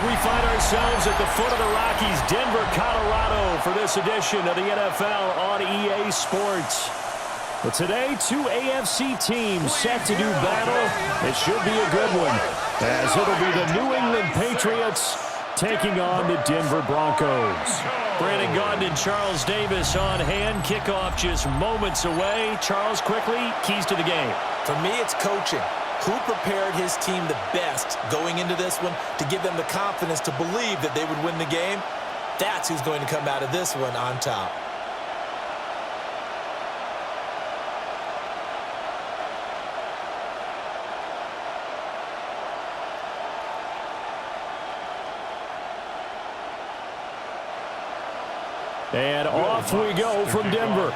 We find ourselves at the foot of the Rockies, Denver, Colorado, for this edition of the NFL on EA Sports. But today, two AFC teams set to do battle. It should be a good one, as it'll be the New England Patriots taking on the Denver Broncos. Brandon Gaudin and Charles Davis on hand. Kickoff just moments away. Charles, quickly, keys to the game. For me, it's coaching. Who prepared his team the best going into this one to give them the confidence to believe that they would win the game? That's who's going to come out of this one on top. And off we go from Denver.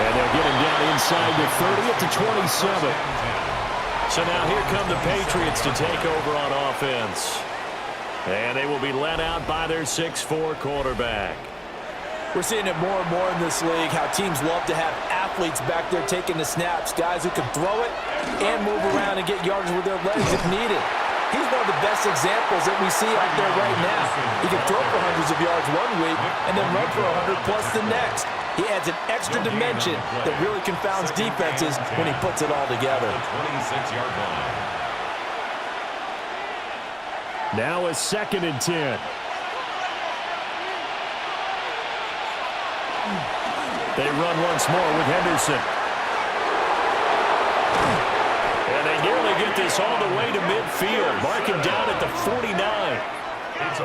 And they'll get him down inside the 30 at the 27. So now here come the Patriots to take over on offense. And they will be led out by their 6'4" quarterback. We're seeing it more and more in this league, how teams love to have athletes back there taking the snaps, guys who can throw it and move around and get yards with their legs if needed. He's one of the best examples that we see out there right now. He can throw for hundreds of yards one week and then run for 100 plus the next. He adds an extra dimension that really confounds defenses when he puts it all together. 26-yard line. Now a 2nd and 10. They run once more with Henderson. And they nearly get this all the way to midfield. Mark him down at the 49.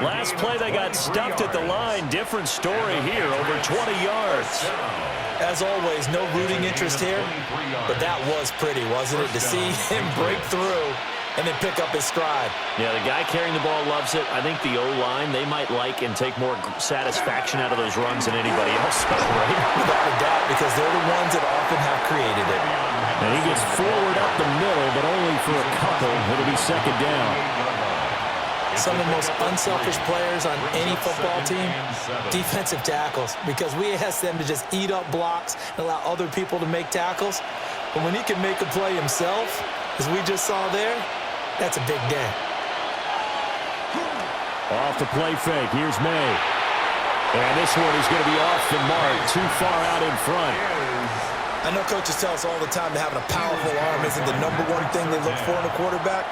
Last play, they got stuffed at the line. Different story here, over 20 yards. As always, no rooting interest here, but that was pretty, wasn't it, to see him break through and then pick up his stride. Yeah, the guy carrying the ball loves it. I think the O-line, they might like and take more satisfaction out of those runs than anybody else, right? Without a doubt, because they're the ones that often have created it. And he gets forward up the middle, but only for a couple. It'll be 2nd down. Some of the most unselfish players on any football team, defensive tackles, because we ask them to just eat up blocks and allow other people to make tackles. But when he can make a play himself, as we just saw there, that's a big day. Off the play fake. Here's May. And this one is going to be off the mark, too far out in front. I know coaches tell us all the time that having a powerful arm isn't the #1 thing they look for in a quarterback.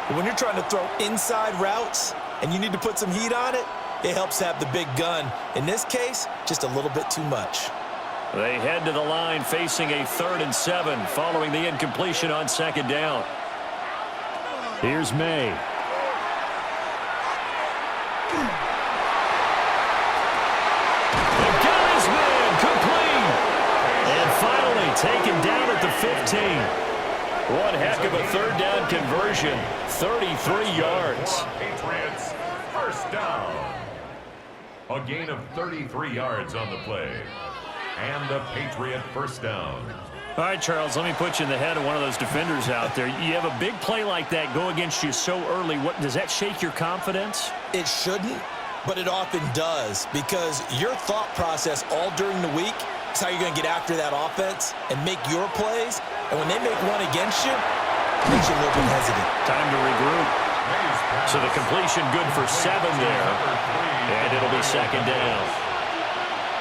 But when you're trying to throw inside routes and you need to put some heat on it, it helps have the big gun. In this case, just a little bit too much. They head to the line facing a 3rd and 7 following the incompletion on 2nd down. Here's May. And got his man complete. And finally taken down at the 15. One heck of a 3rd down conversion. 33 yards. Patriots, first down. A gain of 33 yards on the play. And a Patriot first down. All right, Charles, let me put you in the head of one of those defenders out there. You have a big play like that go against you so early. What does that shake your confidence? It shouldn't, but it often does, because your thought process all during the week is how you're going to get after that offense and make your plays. And when they make one against you, it makes you a little bit hesitant. Time to regroup. So the completion good for 7 there. And it'll be 2nd down.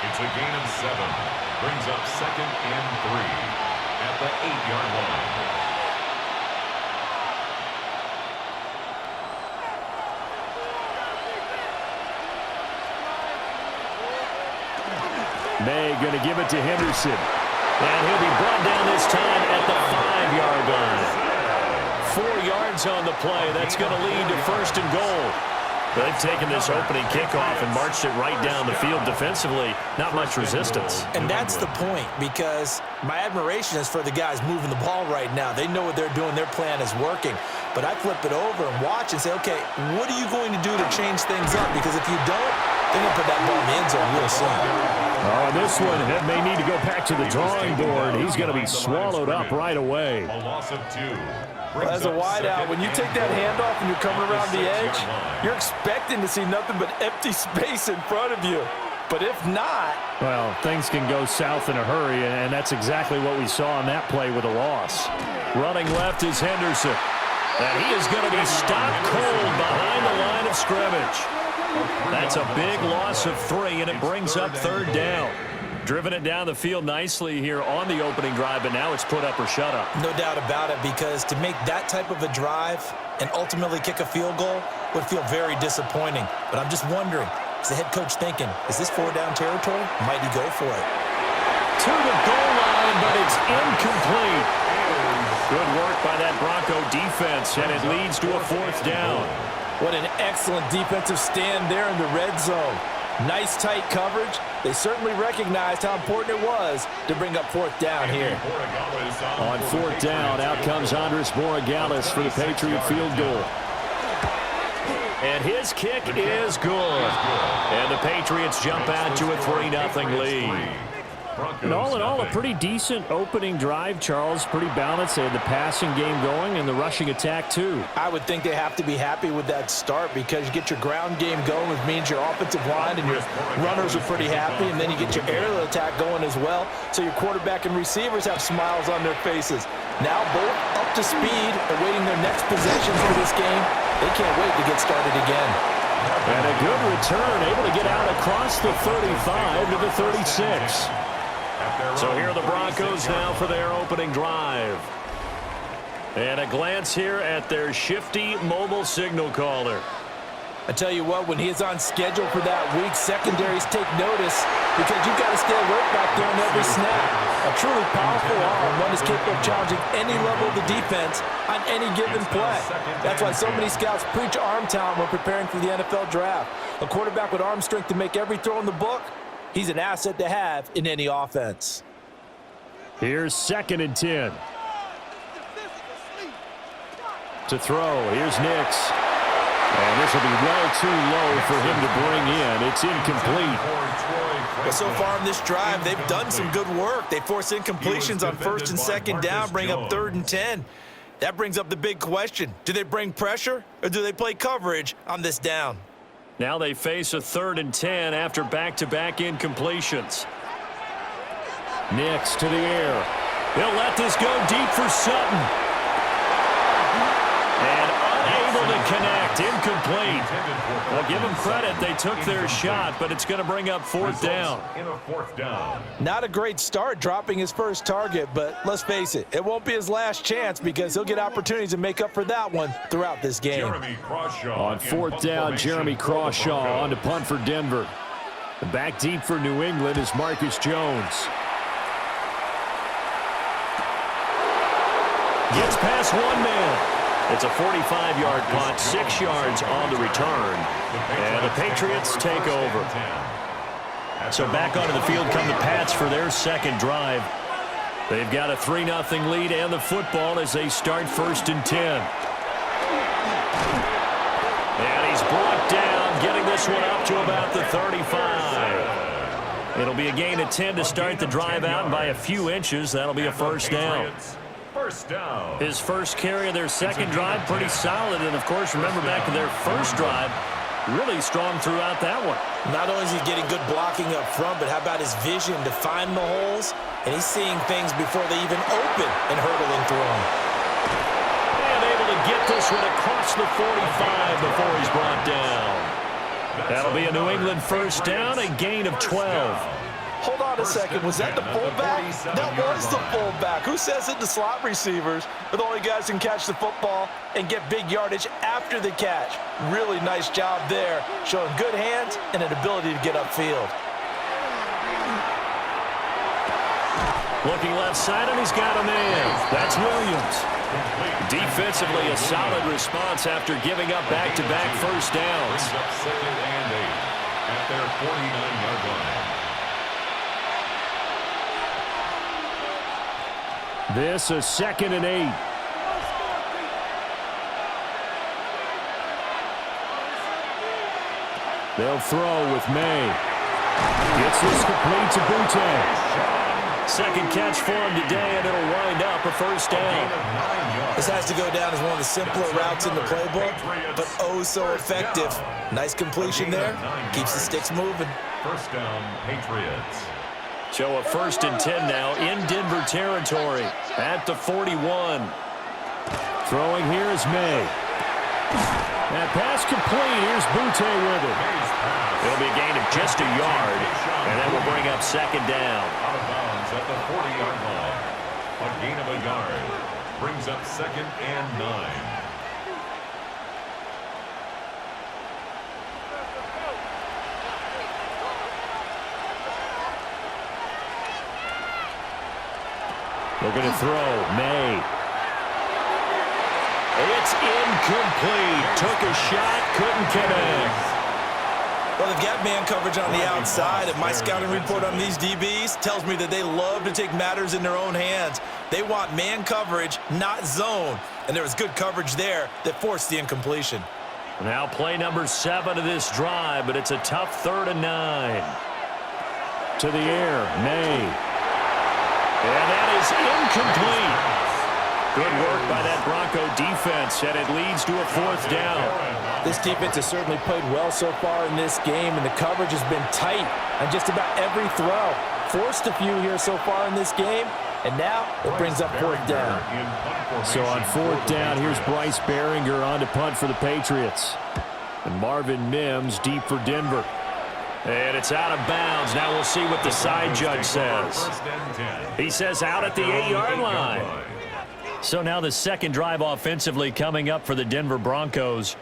It's a gain of 7. Brings up 2nd and 3 at the 8-yard line. May going to give it to Henderson. And he'll be brought down this time at the 5-yard line. 4 yards on the play. That's going to lead to 1st and goal. They've taken this opening kickoff and marched it right down the field defensively. Not much resistance. And that's the point, because my admiration is for the guys moving the ball right now. They know what they're doing. Their plan is working. But I flip it over and watch and say, okay, what are you going to do to change things up? Because if you don't, they're going to put that ball in the end zone real soon. Oh, this one may need to go back to the drawing board. He's going to be swallowed up right away. A loss of 2. Well, as a wideout, when you take that handoff and you're coming around the edge, you're expecting to see nothing but empty space in front of you. But if not... Well, things can go south in a hurry, and that's exactly what we saw on that play with a loss. Running left is Henderson. And he is going to be stopped cold behind the line of scrimmage. That's a big loss of 3, and it brings up 3rd down. Driven it down the field nicely here on the opening drive, but now it's put up or shut up. No doubt about it, because to make that type of a drive and ultimately kick a field goal would feel very disappointing. But I'm just wondering, is the head coach thinking, is this 4-down territory? Might he go for it? To the goal line, but it's incomplete. Good work by that Bronco defense, and it leads to a 4th down. What an excellent defensive stand there in the red zone. Nice tight coverage. They certainly recognized how important it was to bring up 4th down here. On 4th down, out comes Andres Borregales for the Patriot field goal. And his kick is good. And the Patriots jump out to a 3-0 lead. And all in all, a pretty decent opening drive, Charles. Pretty balanced. They had the passing game going and the rushing attack, too. I would think they have to be happy with that start, because you get your ground game going, which means your offensive line and your runners are pretty happy, and then you get your aerial attack going as well, so your quarterback and receivers have smiles on their faces. Now both up to speed, awaiting their next possessions for this game. They can't wait to get started again. And a good return, able to get out across the 35 to the 36. So here are the Broncos now for their opening drive. And a glance here at their shifty mobile signal caller. I tell you what, when he is on schedule for that week, secondaries take notice, because you've got to stay alert back there on every snap. A truly powerful arm, one is capable of challenging any level of the defense on any given play. That's why so many scouts preach arm talent when preparing for the NFL draft. A quarterback with arm strength to make every throw in the book, he's an asset to have in any offense. Here's 2nd and 10. To throw, here's Nix. And this will be well too low for him to bring in. It's incomplete. Well, so far in this drive, they've done some good work. They force incompletions on 1st and 2nd down, bring up 3rd and 10. That brings up the big question. Do they bring pressure, or do they play coverage on this down? Now they face a 3rd and 10 after back-to-back incompletions. Nix to the air. He'll let this go deep for Sutton. And unable to connect. Incomplete. Well, give them credit. They took their shot, but it's going to bring up 4th down. Not a great start dropping his first target, but let's face it, it won't be his last chance, because he'll get opportunities to make up for that one throughout this game. On 4th down, Jeremy Crawshaw on to punt for Denver. Back deep for New England is Marcus Jones. Gets past one man. It's a 45-yard punt, 6 yards on the return. And the Patriots take over. So back onto the field come the Pats for their 2nd drive. They've got a 3-0 lead and the football as they start 1st and 10. And he's brought down, getting this one up to about the 35. It'll be a gain of 10 to start the drive out, and by a few inches, that'll be a 1st down. His first carry of their 2nd drive, pretty solid. And, of course, remember back to their first drive, really strong throughout that one. Not only is he getting good blocking up front, but how about his vision to find the holes? And he's seeing things before they even open and hurdling through them. And able to get this one across the 45 before he's brought down. That'll be a New England 1st down, a gain of 12. Hold on a second. Was that the fullback? That was the fullback. Who says it? The slot receivers are the only guys who can catch the football and get big yardage after the catch. Really nice job there, showing good hands and an ability to get upfield. Looking left side, and he's got a man. That's Williams. Defensively, a solid response after giving up back-to-back 1st downs. 2nd and 8 at their 49-yard line. This is 2nd and 8. They'll throw with May. Gets this complete to Boutte. Second catch for him today, and it'll wind up a first down. This has to go down as one of the simpler routes in the playbook, but oh so effective. Nice completion there. Keeps the sticks moving. First down, Patriots. So a 1st and 10 now in Denver territory at the 41. Throwing here is May. That pass complete. Here's Butte with it. It'll be a gain of just a yard, and that will bring up second down. Out of bounds at the 40-yard line. A gain of a yard brings up 2nd and 9. They're going to throw. May. It's incomplete. Took a shot, couldn't connect. Well, they've got man coverage on the outside, and my scouting report on these DBs tells me that they love to take matters in their own hands. They want man coverage, not zone, and there was good coverage there that forced the incompletion. Now play number 7 of this drive, but it's a tough 3rd and 9. To the air, May. And that is incomplete. Good work by that Bronco defense, and it leads to a 4th down. This defense has certainly played well so far in this game, and the coverage has been tight on just about every throw. Forced a few here so far in this game, and now it brings up 4th down. So on 4th down, here's Bryce Behringer on to punt for the Patriots. And Marvin Mims deep for Denver. And it's out of bounds. Now we'll see what the side judge says. He says out at the 8-yard line. So now the second drive offensively coming up for the Denver Broncos.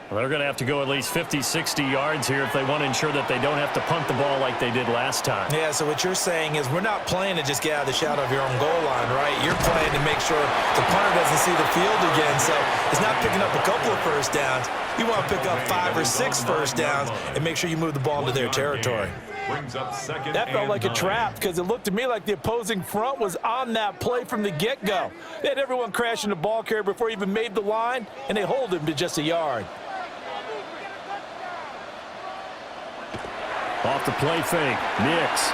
Well, they're going to have to go at least 50, 60 yards here if they want to ensure that they don't have to punt the ball like they did last time. Yeah, so what you're saying is we're not playing to just get out of the shadow of your own goal line, right? You're playing to make sure the punter doesn't see the field again. So it's not picking up a couple of first downs. You want to pick up 5 or 6 first downs and make sure you move the ball into their territory. That felt like a trap because it looked to me like the opposing front was on that play from the get-go. They had everyone crashing the ball carrier before he even made the line, and they hold him to just a yard. Off the play fake, Nix.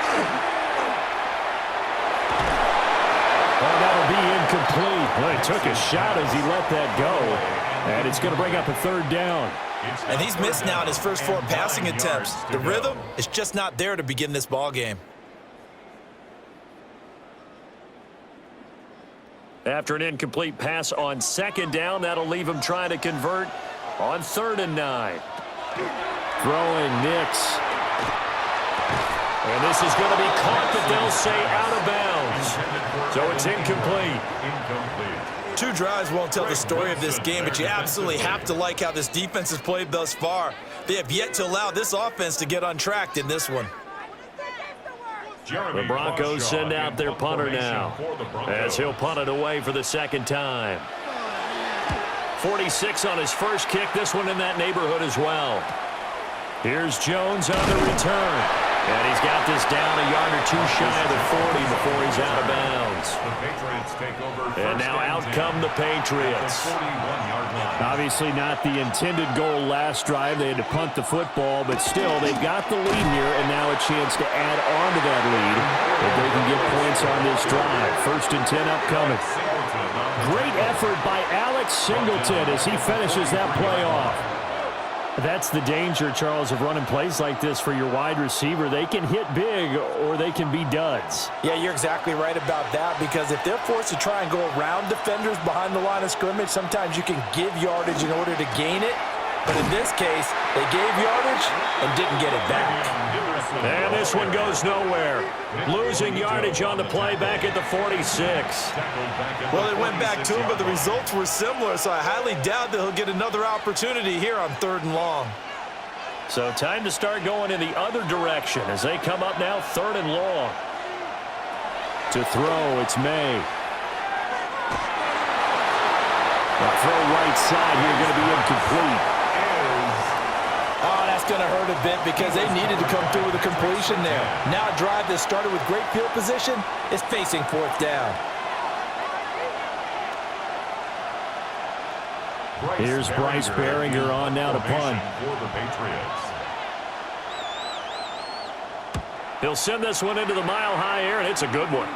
Oh, that'll be incomplete. Well, he took a shot as he let that go, and it's going to bring up a 3rd down. And he's missed now in his first 4 passing attempts. The rhythm is just not there to begin this ball game. After an incomplete pass on 2nd down, that'll leave him trying to convert on 3rd and 9. Throwing Nix. And this is going to be caught, but they'll say out of bounds. So it's incomplete. 2 drives won't tell the story of this game, but you absolutely have to like how this defense has played thus far. They have yet to allow this offense to get untracked in this one. The Broncos send out their punter now as he'll punt it away for the 2nd time. 46 on his first kick, this one in that neighborhood as well. Here's Jones on the return. And he's got this down a yard or 2 shy of the 40 before he's out of bounds. And now out come the Patriots. Obviously not the intended goal last drive. They had to punt the football, but still they've got the lead here, and now a chance to add on to that lead if they can get points on this drive. 1st and 10 upcoming. Great effort by Alex Singleton as he finishes that play off. That's the danger, Charles, of running plays like this for your wide receiver. They can hit big or they can be duds. Yeah, you're exactly right about that, because if they're forced to try and go around defenders behind the line of scrimmage, sometimes you can give yardage in order to gain it. But in this case, they gave yardage and didn't get it back. And this one goes nowhere. Losing yardage on the play back at the 46. Well, they went back to him, but the results were similar, so I highly doubt that he'll get another opportunity here on 3rd and long. So time to start going in the other direction as they come up now 3rd and long. To throw, it's May. The throw right side here going to be incomplete. Oh, that's going to hurt a bit because they needed to come through with a completion there. Now a drive that started with great field position is facing 4th down. Here's Bryce Behringer on now to punt. He'll send this one into the mile-high air, and it's a good one.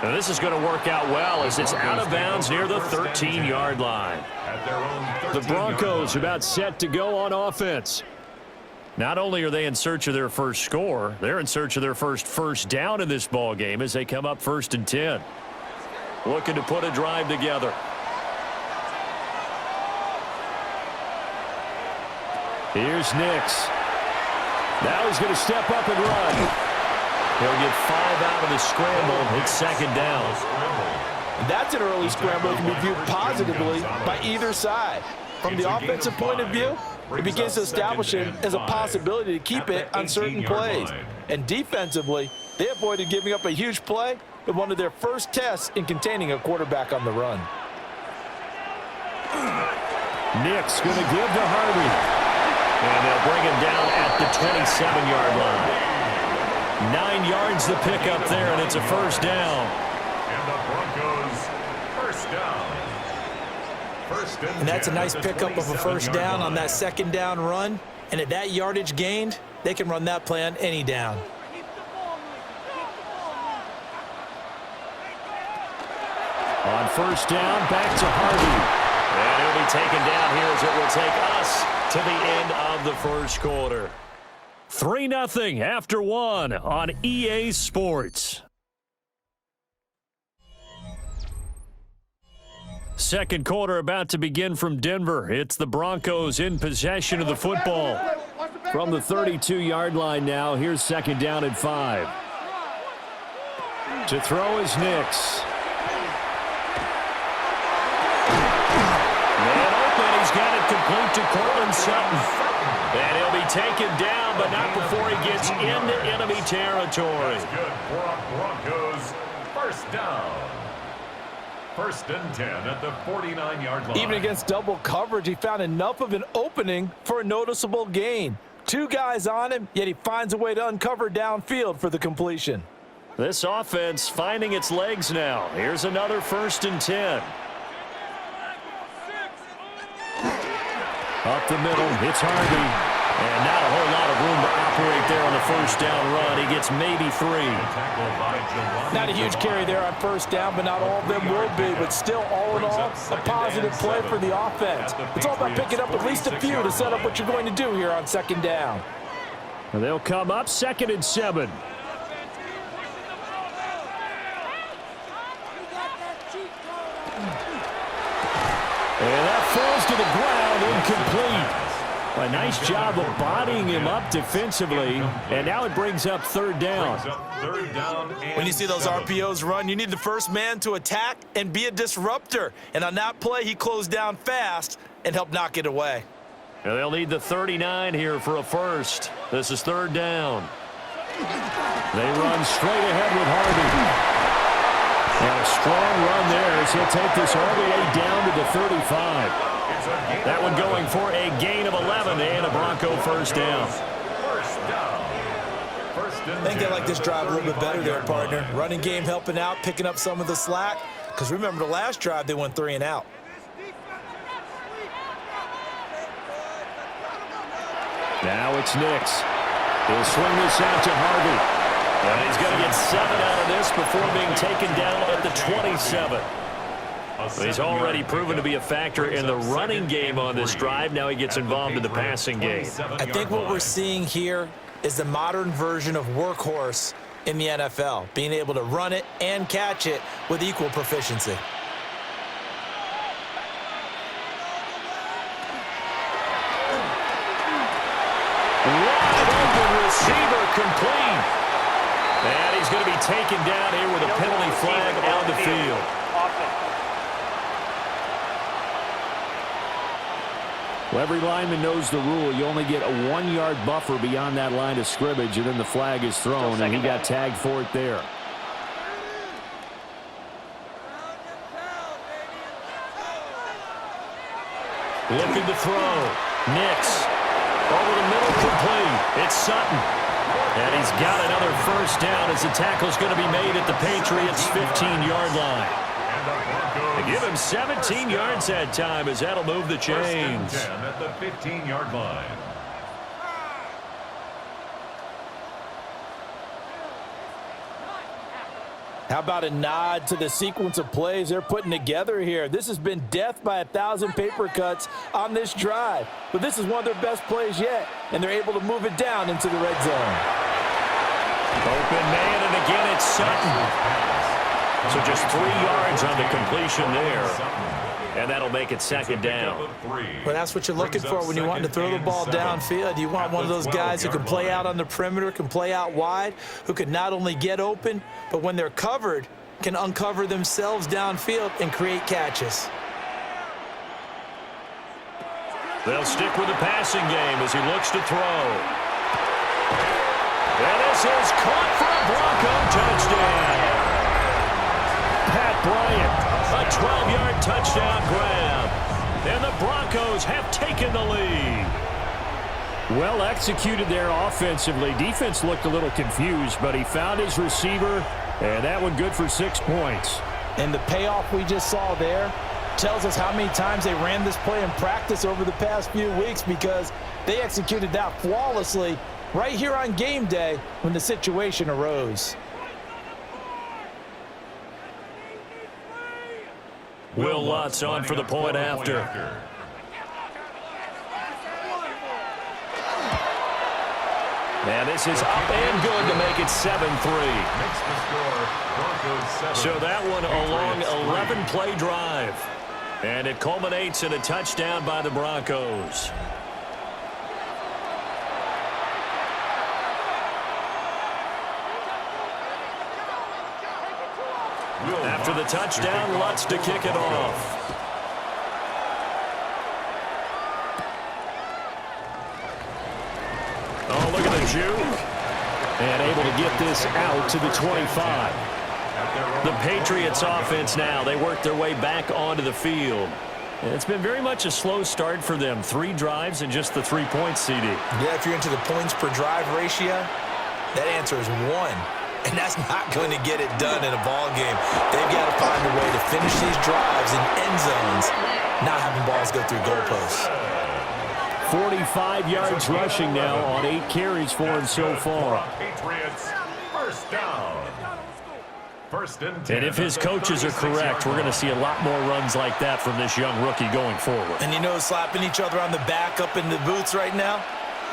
And this is going to work out well as it's out of bounds near the 13-yard line. The Broncos are about set to go on offense. Not only are they in search of their first score, they're in search of their first down in this ball game as they come up 1st and 10. Looking to put a drive together. Here's Nix. Now he's going to step up and run. He'll get 5 out of the scramble. It's 2nd down. That's an early scramble that can be viewed positively by either side. From the offensive point of view, it begins to establish it as a possibility to keep it on certain plays. And defensively, they avoided giving up a huge play with one of their first tests in containing a quarterback on the run. Nix going to give to Harvey. And they'll bring him down at the 27-yard line. 9 yards the pickup there, and it's a 1st down. And the Broncos, 1st down. And that's a nice pickup of a 1st down on that 2nd down run. And at that yardage gained, they can run that play on any down. On 1st down, back to Harvey. And he'll be taken down here as it will take us to the end of the 1st quarter. 3-0 after 1 on EA Sports. 2nd quarter about to begin from Denver. It's the Broncos in possession of the football. From the 32-yard line now, here's 2nd down and 5. To throw is Nix. Got it complete to Cortland Sutton. And he'll be taken down, but not before he gets into enemy territory. That's good for Broncos. 1st down. 1st and 10 at the 49-yard line. Even against double coverage, he found enough of an opening for a noticeable gain. 2 guys on him, yet he finds a way to uncover downfield for the completion. This offense finding its legs now. Here's another 1st and 10. Up the middle, it's Harvey. And not a whole lot of room to operate there on the 1st down run. He gets maybe 3. Not a huge carry there on 1st down, but not all of them will be. But still, all in all, a positive play for the offense. It's all about picking up at least a few to set up what you're going to do here on 2nd down. And they'll come up 2nd and 7. And that falls to the ground, incomplete. A nice job of bodying him up defensively, and now it brings up 3rd down. When you see those RPOs run, you need the first man to attack and be a disruptor. And on that play, he closed down fast and helped knock it away. And they'll need the 39 here for a 1st. This is 3rd down. They run straight ahead with Harvey. And a strong run there as he'll take this all the way down to the 35. That one going for a gain of 11 and a Bronco 1st down. I think they like this drive a little bit better there, partner. Running game helping out, picking up some of the slack. Because remember the last drive, they went 3 and out. Now it's Nix. He'll swing this out to Harvey. And he's going to get 7 out of this before being taken down at the 27. He's already proven to be a factor in the running game on this drive. Now he gets involved in the passing game. I think what we're seeing here is the modern version of workhorse in the NFL, being able to run it and catch it with equal proficiency. Wide open receiver complete. And he's going to be taken down here with a penalty flag on the field. Well, every lineman knows the rule. You only get a 1-yard buffer beyond that line of scrimmage, and then the flag is thrown, and he got tagged for it there. Looking to throw. Nix. Over the middle, complete. It's Sutton. And he's got another 1st down as the tackle's going to be made at the Patriots' 15-yard line. They give him 17 yards that time as that'll move the chains. 1st and 10 at the 15-yard line. How about a nod to the sequence of plays they're putting together here? This has been death by 1,000 paper cuts on this drive. But this is one of their best plays yet, and they're able to move it down into the red zone. Open man, and again it's Sutton. So just 3 yards on the completion there. And that'll make it second down. Well, that's what you're looking for when you want to throw the ball downfield. You want one of those guys who can play out on the perimeter, can play out wide, who can not only get open, but when they're covered, can uncover themselves downfield and create catches. They'll stick with the passing game as he looks to throw. And this is caught for a Bronco touchdown. Pat Bryant, a 12-yard touchdown grab. And the Broncos have taken the lead. Well executed there offensively. Defense looked a little confused, but he found his receiver, and that one good for 6 points. And the payoff we just saw there tells us how many times they ran this play in practice over the past few weeks, because they executed that flawlessly right here on game day when the situation arose. Will Lutz on for the point after. And this is up and good to make it 7-3. So that one a long 11-play drive. And it culminates in a touchdown by the Broncos. After the touchdown, Lutz to kick it off. Oh, look at the juke. And able to get this out to the 25. The Patriots offense now, they work their way back onto the field. And it's been very much a slow start for them. 3 drives and just the 3 points, CD. Yeah, if you're into the points per drive ratio, that answer is 1. And that's not going to get it done in a ball game. They've got to find a way to finish these drives in end zones, not having balls go through goalposts. 45 yards rushing now on 8 carries for him so far. Patriots, first down. First and 10. And if his coaches are correct, we're going to see a lot more runs like that from this young rookie going forward. And you know, slapping each other on the back up in the boots right now?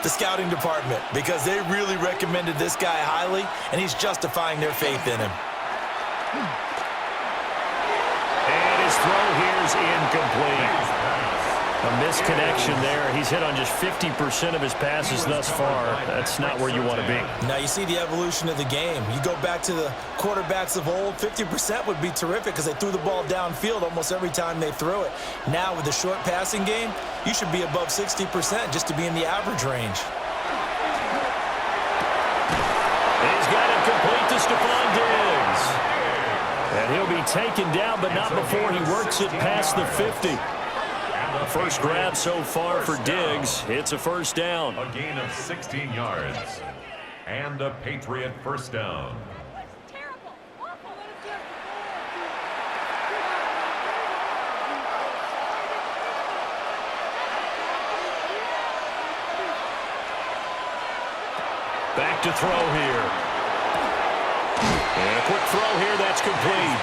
The scouting department, because they really recommended this guy highly, and he's justifying their faith in him. And his throw here is incomplete. A misconnection there. He's hit on just 50% of his passes thus far. That's not where you want to be. Now you see the evolution of the game. You go back to the quarterbacks of old, 50% would be terrific because they threw the ball downfield almost every time they threw it. Now with the short passing game, you should be above 60% just to be in the average range. He's got it complete to Stephon Diggs. And he'll be taken down, but not before he works it past the 50. First grab so far for Diggs. It's a first down. A gain of 16 yards. And a Patriot first down. Back to throw here. And a quick throw here. That's complete.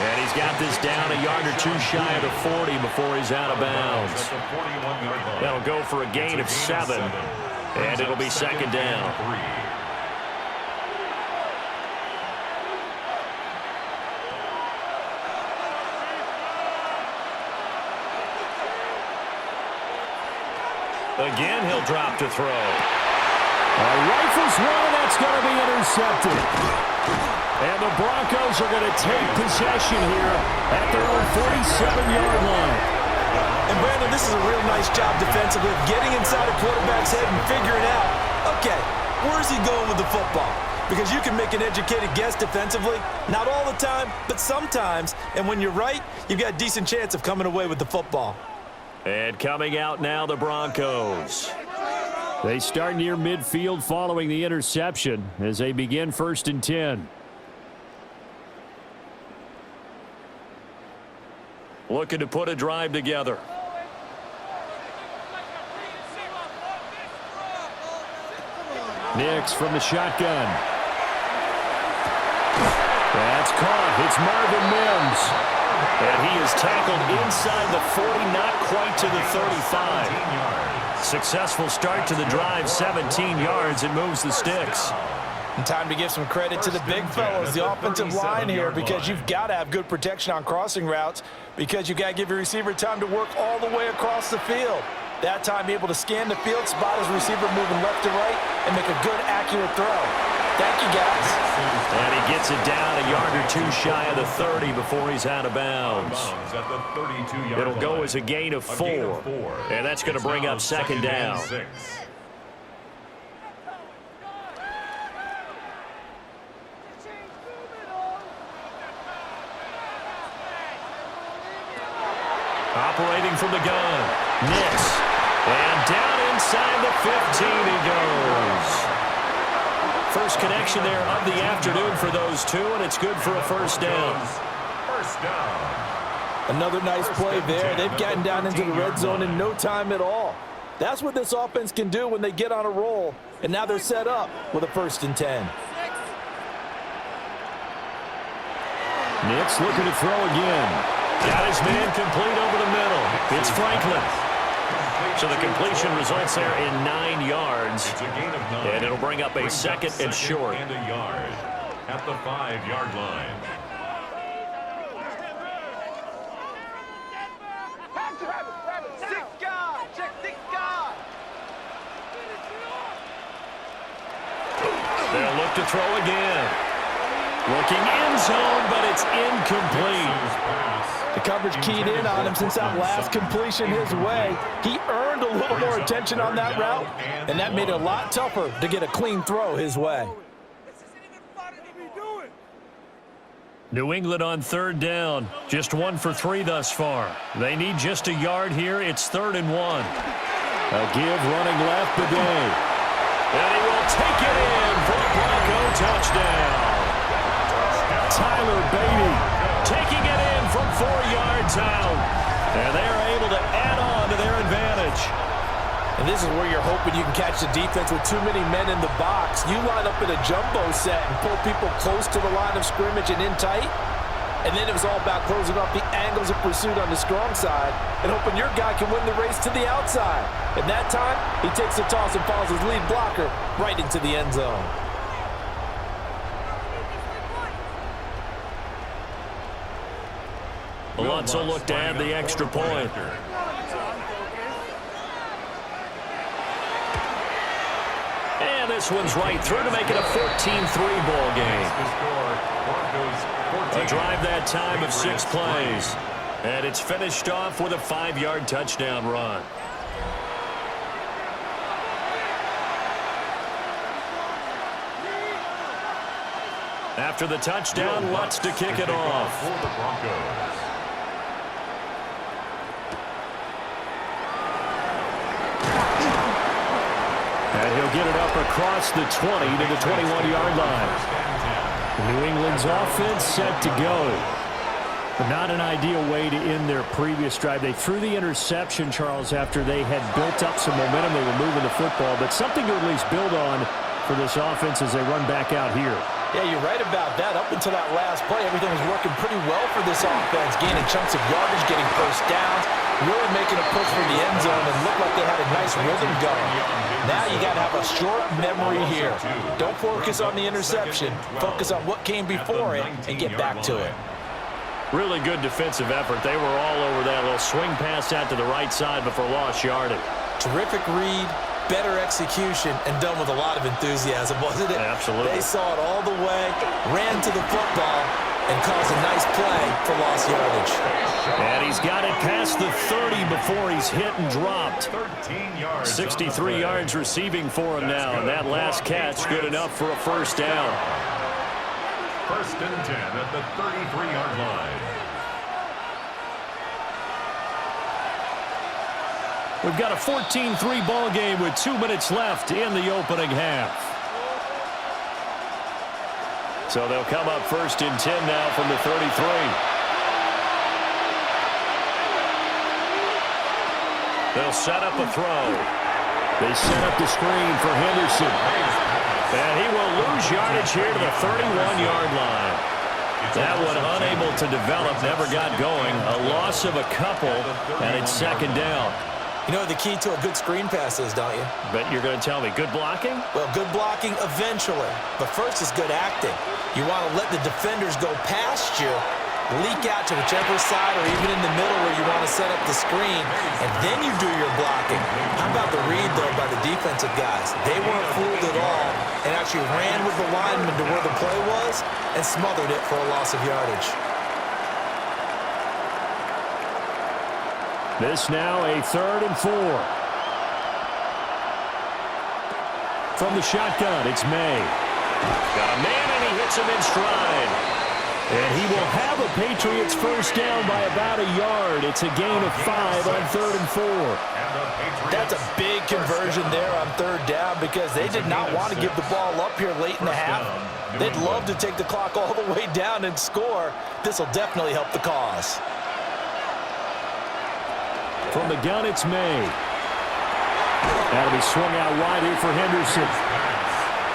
And he's got this down a yard or 2 shy of the 40 before he's out of bounds. That'll go for a gain of 7. And it'll be second down. Again, he'll drop to throw. Rifles one, that's going to be intercepted. And the Broncos are going to take possession here at their own 47-yard line. And Brandon, this is a real nice job defensively of getting inside a quarterback's head and figuring out, okay, where's he going with the football? Because you can make an educated guess defensively, not all the time, but sometimes. And when you're right, you've got a decent chance of coming away with the football. And coming out now, the Broncos. They start near midfield following the interception as they begin 1st and 10. Looking to put a drive together. Nix from the shotgun. That's it's Marvin Mims. And he is tackled inside the 40, not quite to the 35. Successful start to the drive, 17 yards. It moves the sticks. And time to give some credit to the big fellas, the offensive line here, because you've got to have good protection on crossing routes, because you've got to give your receiver time to work all the way across the field. That time, be able to scan the field, spot his receiver moving left to right, and make a good, accurate throw. Thank you, guys. And he gets it down a yard or two shy of the 30 before he's out of bounds. It'll go as a gain of 4. And that's going to bring up second down. Operating from the gun. Nix. And down inside the 15 he goes. First connection there of the afternoon for those two, and it's good for a first down. First down. Another nice play there. They've gotten down into the red zone in no time at all. That's what this offense can do when they get on a roll, and now they're set up with a 1st and 10. Nix looking to throw again. Got his man complete over the middle. It's Franklin. So the completion results there in 9 yards. It's a gain of 9. And it'll bring up a second and short. And a yard at the 5-yard line. They'll look to throw again. Looking end zone, but it's incomplete. The coverage keyed in on him since that last completion his way. He earned a little more attention on that route, and that made it a lot tougher to get a clean throw his way. New England on 3rd down. Just 1 for 3 thus far. They need just a yard here. It's 3rd and 1. A give running left Bidet. And he will take it in for a Bronco touchdown. Tyler Beatty taking it in from 4 yards out. And they are able to add on to their advantage. And this is where you're hoping you can catch the defense with too many men in the box. You line up in a jumbo set and pull people close to the line of scrimmage and in tight. And then it was all about closing off the angles of pursuit on the strong side and hoping your guy can win the race to the outside. And that time, he takes the toss and follows his lead blocker right into the end zone. Alonso looked to add the extra point. And this one's right through to make it a 14-3 ball game. A drive that time of 6 plays. And it's finished off with a 5-yard touchdown run. After the touchdown, Lutz to kick it off. For the Broncos. And he'll get it up across the 20 to the 21-yard line. New England's offense set to go. But not an ideal way to end their previous drive. They threw the interception, Charles, after they had built up some momentum. They were moving the football, but something to at least build on for this offense as they run back out here. Yeah, you're right about that. Up until that last play, everything was working pretty well for this offense, gaining chunks of yardage, getting first downs, really making a push for the end zone, and looked like they had a nice rhythm going. Now you got to have a short memory here. Don't focus on the interception. Focus on what came before it and get back to it. Really good defensive effort. They were all over that little swing pass out to the right side before lost yardage. Terrific read, better execution, and done with a lot of enthusiasm, wasn't it? Absolutely. They saw it all the way, ran to the football, and caused a nice play for lost yardage. And he's got it past the 30 before he's hit and dropped. 13 yards. 63 yards receiving for him now, and that last catch good enough for a first down. 1st and 10 at the 33-yard line. We've got a 14-3 ball game with 2 minutes left in the opening half. So they'll come up 1st and 10 now from the 33. They'll set up a throw. They set up the screen for Henderson. And he will lose yardage here to the 31-yard line. That one unable to develop, never got going. A loss of a couple, and it's second down. You know what the key to a good screen pass is, don't you? But you're going to tell me, good blocking? Well, good blocking eventually. But first is good acting. You want to let the defenders go past you, leak out to whichever side or even in the middle where you want to set up the screen, and then you do your blocking. How about the read, though, by the defensive guys? They weren't fooled at all and actually ran with the lineman to where the play was and smothered it for a loss of yardage. This now a 3rd and 4. From the shotgun, it's May. Got a man, and he hits him in stride. And he will have a Patriots first down by about a yard. It's a gain of 5 on 3rd and 4. That's a big conversion there on 3rd down because they did not want to give the ball up here late in the half. They'd love to take the clock all the way down and score. This will definitely help the cause. From the gun, it's May. That'll be swung out wide here for Henderson.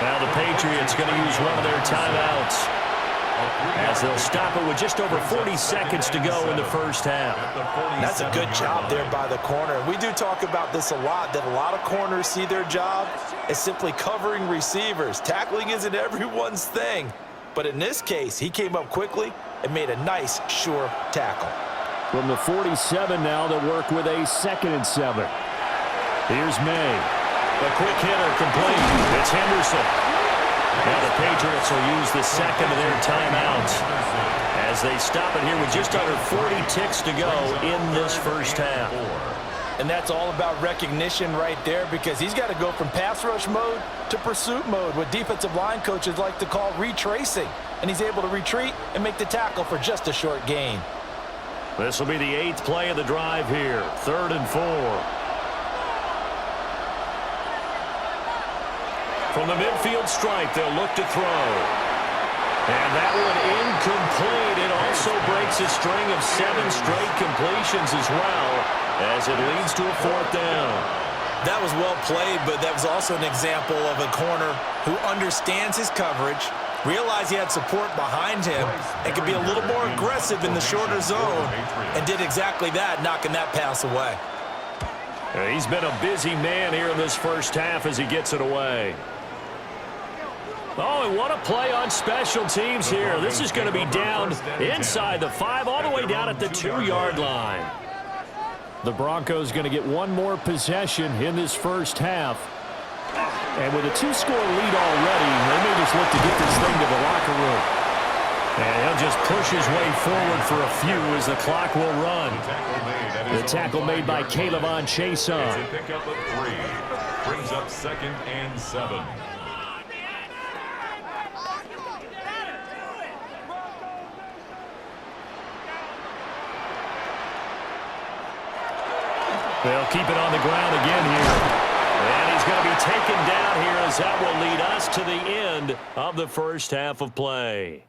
Now the Patriots going to use one of their timeouts, as they'll stop it with just over 40 seconds to go in the first half. That's a good job there by the corner. We do talk about this a lot, that a lot of corners see their job as simply covering receivers. Tackling isn't everyone's thing. But in this case, he came up quickly and made a nice, sure tackle. From the 47 now, they'll work with a 2nd and 7. Here's May. A quick hitter complete. It's Henderson. Now the Patriots will use the second of their timeouts as they stop it here with just under 40 ticks to go in this first half. And that's all about recognition right there because he's got to go from pass rush mode to pursuit mode, what defensive line coaches like to call retracing. And he's able to retreat and make the tackle for just a short gain. This will be the 8th play of the drive here. 3rd and 4. From the midfield stripe, they'll look to throw. And that one incomplete. It also breaks a string of 7 straight completions as well, as it leads to a 4th down. That was well played, but that was also an example of a corner who understands his coverage, realized he had support behind him, and could be a little more aggressive in the shorter zone, and did exactly that, knocking that pass away. He's been a busy man here in this first half as he gets it away. Oh, and what a play on special teams here. This is going to be down inside the 5, all the way down at the 2-yard line. The Broncos going to get one more possession in this first half. And with a 2-score lead already, they may just look to get this thing to the locker room. And he'll just push his way forward for a few as the clock will run. The tackle made by Caleb Chason. Pick up of 3. Brings up 2nd and 7. They'll keep it on the ground again here. And he's going to be taken down here as that will lead us to the end of the first half of play.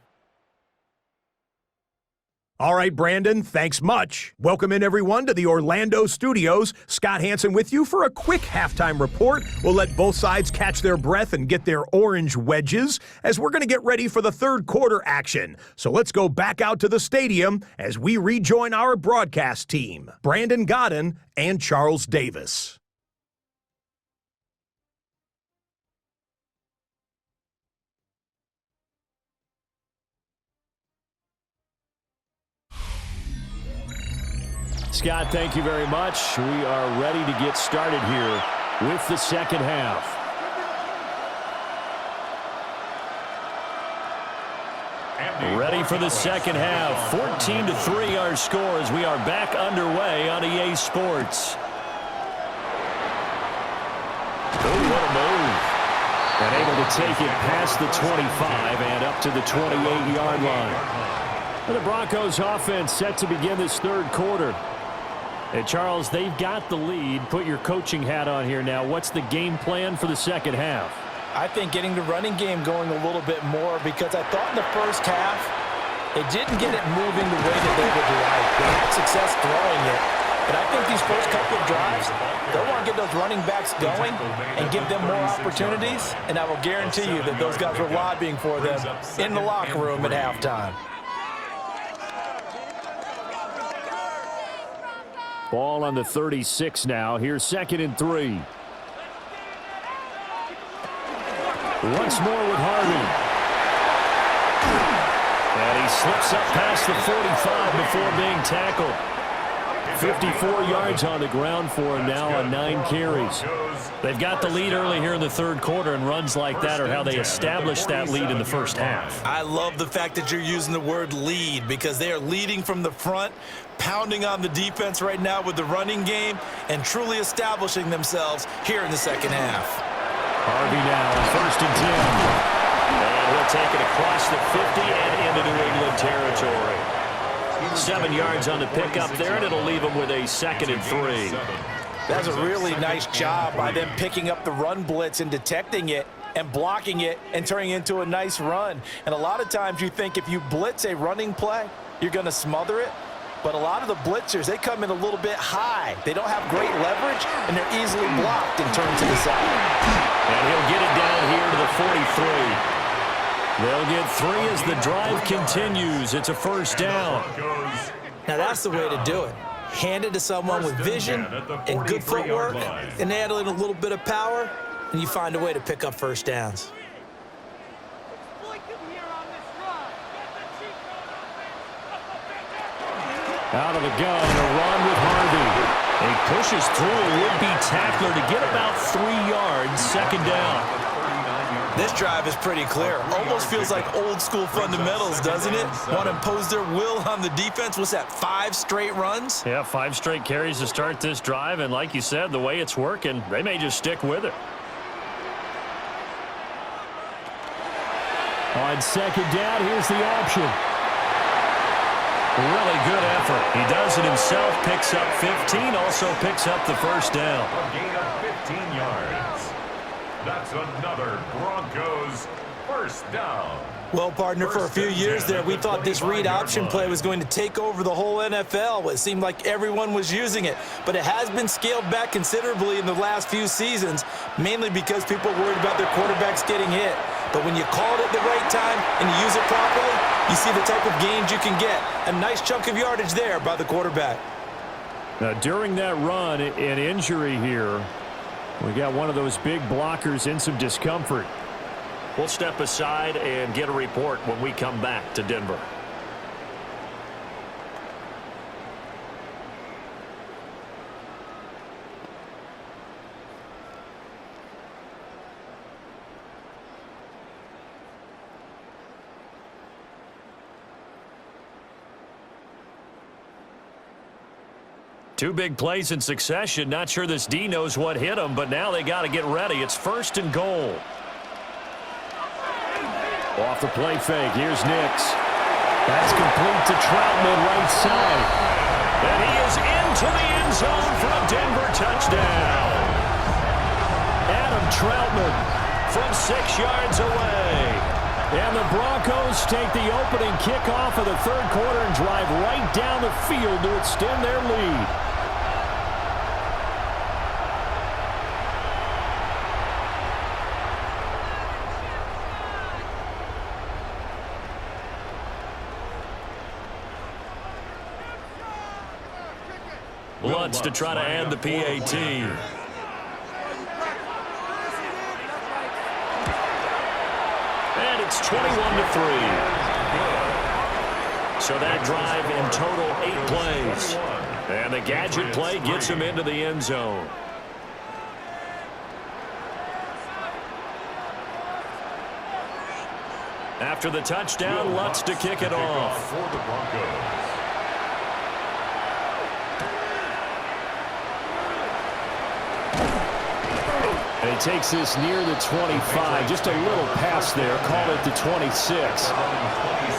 All right, Brandon, thanks much. Welcome in, everyone, to the Orlando studios. Scott Hansen with you for a quick halftime report. We'll let both sides catch their breath and get their orange wedges as we're going to get ready for the third quarter action. So let's go back out to the stadium as we rejoin our broadcast team, Brandon Godden and Charles Davis. Scott, thank you very much. We are ready to get started here with the second half. Ready for the second half. 14-3 our score as we are back underway on EA Sports. Oh, what a move. And able to take it past the 25 and up to the 28-yard line. The Broncos offense set to begin this third quarter. And Charles, they've got the lead. Put your coaching hat on here now. What's the game plan for the second half? I think getting the running game going a little bit more because I thought in the first half it didn't get it moving the way that they would like. They had success throwing it. But I think these first couple of drives, they'll want to get those running backs going and give them more opportunities. And I will guarantee you that those guys were lobbying for them in the locker room at halftime. Ball on the 36 now. Here's 2nd and 3. Once more with Harvey. And he slips up past the 45 before being tackled. 54 yards on the ground for him now on 9 carries. They've got the lead early here in the third quarter, and runs like that are how they establish that lead in the first half. I love the fact that you're using the word lead, because they are leading from the front, pounding on the defense right now with the running game, and truly establishing themselves here in the second half. Harvey now, 1st and 10. And he'll take it across the 50 and into New England territory. 7 yards on the pickup there, and it'll leave him with a 2nd and 3. That's a really nice job by them picking up the run blitz and detecting it and blocking it and turning it into a nice run. And a lot of times you think if you blitz a running play, you're going to smother it. But a lot of the blitzers, they come in a little bit high. They don't have great leverage, and they're easily blocked and turned to the side. And he'll get it down here to the 43. They'll get 3 as the drive continues. It's a 1st down. Now that's the way to do it. Hand it to someone with vision and good footwork, and add in a little bit of power, and you find a way to pick up 1st downs. Out of the gun, a run with Harvey. He pushes through a would-be tackler to get about 3 yards, 2nd down. This drive is pretty clear. Almost feels like old-school fundamentals, doesn't it? Want to impose their will on the defense. What's that, 5 straight runs? Yeah, 5 straight carries to start this drive, and like you said, the way it's working, they may just stick with it. On 2nd down, here's the option. Really good effort. He does it himself, picks up 15, also picks up the 1st down. A gain of 15 yards. That's another Broncos 1st down. Well, partner, for a few years there, we thought this read option play was going to take over the whole NFL. It seemed like everyone was using it, but it has been scaled back considerably in the last few seasons, mainly because people are worried about their quarterbacks getting hit. But when you call it at the right time and you use it properly, you see the type of gains you can get. A nice chunk of yardage there by the quarterback. Now, during that run, an injury here. We got one of those big blockers in some discomfort. We'll step aside and get a report when we come back to Denver. Two big plays in succession. Not sure this D knows what hit him, but now they got to get ready. It's 1st and goal. Off the play fake. Here's Nix. That's complete to Troutman, right side. And he is into the end zone for a Denver touchdown. Adam Troutman from 6 yards away. And the Broncos take the opening kickoff of the third quarter and drive right down the field to extend their lead. Lutz to try to add the PAT. And it's 21-3. So that drive in total 8 plays. And the gadget play gets him into the end zone. After the touchdown, Lutz to kick it off. For the Broncos. And he takes this near the 25. Just a little pass there. Call it the 26.